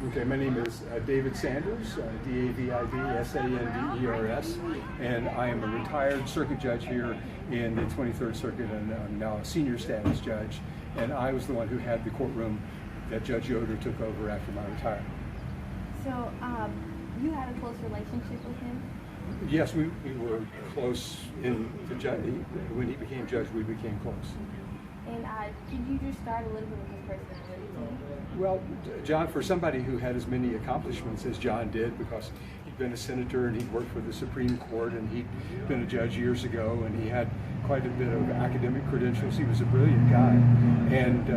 Okay, my name is David Sanders, D-A-V-I-D-S-A-N-D-E-R-S, and I am a retired circuit judge here in the 23rd Circuit, and I'm now a senior status judge, and I was the one who had the courtroom that Judge Yoder took over after my retirement. So, you had a close relationship with him? Yes, we were close in the judge. When he became judge, we became close. And could you describe a little bit of his personality to me? Well, John, for somebody who had as many accomplishments as John did, because he'd been a senator and he'd worked for the Supreme Court and he'd been a judge years ago and he had quite a bit of academic credentials. He was a brilliant guy, and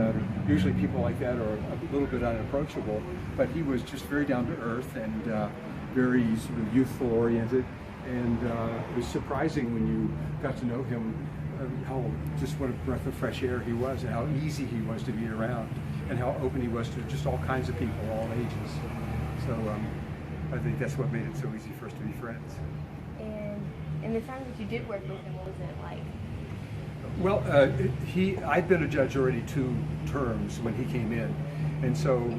usually people like that are a little bit unapproachable, but he was just very down to earth and very sort of youthful oriented, and it was surprising when you got to know him how just what a breath of fresh air he was, and how easy he was to be around, and how open he was to just all kinds of people, all ages. So I think that's what made it so easy for us to be friends. And in the time that you did work with him, what was it like? Well, I'd been a judge already 2 terms when he came in, and so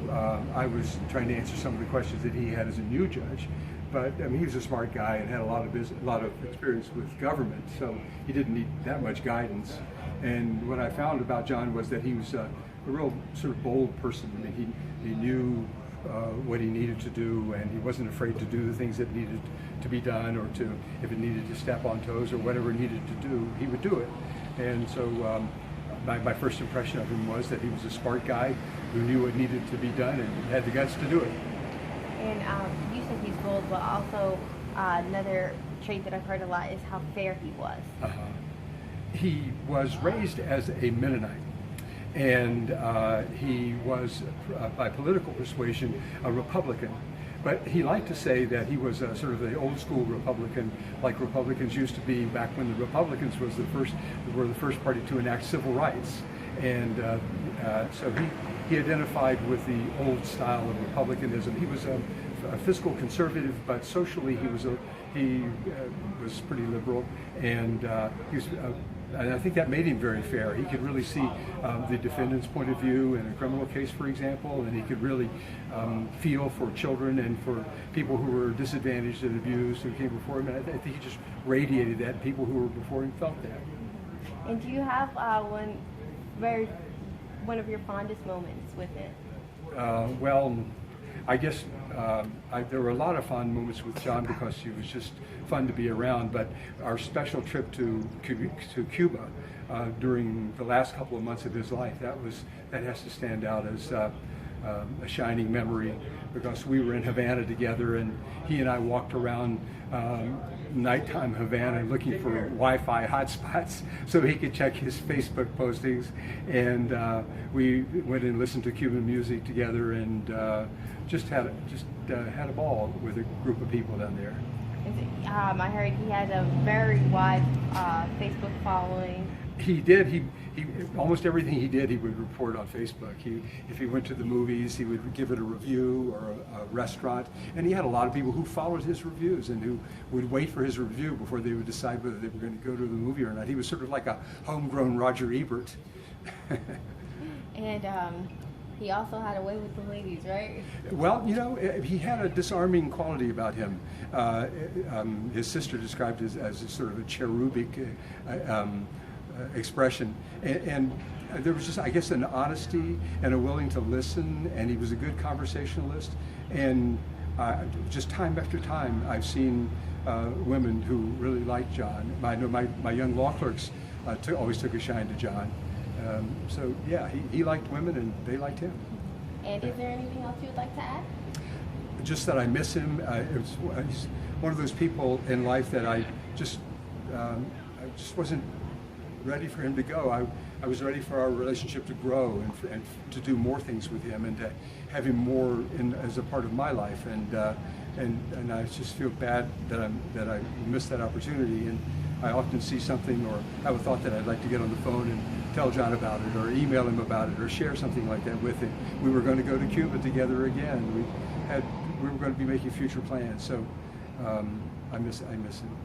I was trying to answer some of the questions that he had as a new judge. But I mean, he was a smart guy and had a lot of experience with government, so he didn't need that much guidance. And what I found about John was that he was a real sort of bold person. I mean, he knew what he needed to do, and he wasn't afraid to do the things that needed to be done, or to, if it needed to step on toes or whatever it needed to do, he would do it. And so my first impression of him was that he was a smart guy who knew what needed to be done and had the guts to do it. And you said he's bold, but also another trait that I've heard a lot is how fair he was. He was raised as a Mennonite, and he was, by political persuasion, a Republican. But he liked to say that he was sort of the old school Republican, like Republicans used to be back when the Republicans were the first party to enact civil rights. And so he identified with the old style of Republicanism. He was a fiscal conservative, but socially he was pretty liberal, and he was. And I think that made him very fair. He could really see the defendant's point of view in a criminal case, for example, and he could really feel for children and for people who were disadvantaged and abused who came before him. And I think he just radiated that, and people who were before him felt that. And do you have one of your fondest moments with it? Well, I guess there were a lot of fond moments with John because he was just fun to be around, but our special trip to Cuba during the last couple of months of his life, that has to stand out as a shining memory, because we were in Havana together, and he and I walked around nighttime Havana looking for Wi-Fi hotspots so he could check his Facebook postings, and we went and listened to Cuban music together, and just had a ball with a group of people down there. I heard he had a very wide Facebook following. He did. He almost everything he did, he would report on Facebook. If he went to the movies, he would give it a review, or a restaurant. And he had a lot of people who followed his reviews and who would wait for his review before they would decide whether they were going to go to the movie or not. He was sort of like a homegrown Roger Ebert. And he also had a way with the ladies, right? Well, you know, he had a disarming quality about him. His sister described it as a sort of a cherubic expression, and there was just, I guess, an honesty and a willing to listen, and he was a good conversationalist. And just time after time, I've seen women who really liked John. I know my young law clerks always took a shine to John. So yeah, he liked women and they liked him. And is there anything else you would like to add? Just that I miss him. He's one of those people in life that I just wasn't ready for him to go. I was ready for our relationship to grow and to do more things with him, and to have him more as a part of my life. And I just feel bad that I missed that opportunity. And I often see something or have a thought that I'd like to get on the phone and tell John about it, or email him about it, or share something like that with him. We were going to go to Cuba together again. We were going to be making future plans. So I miss him.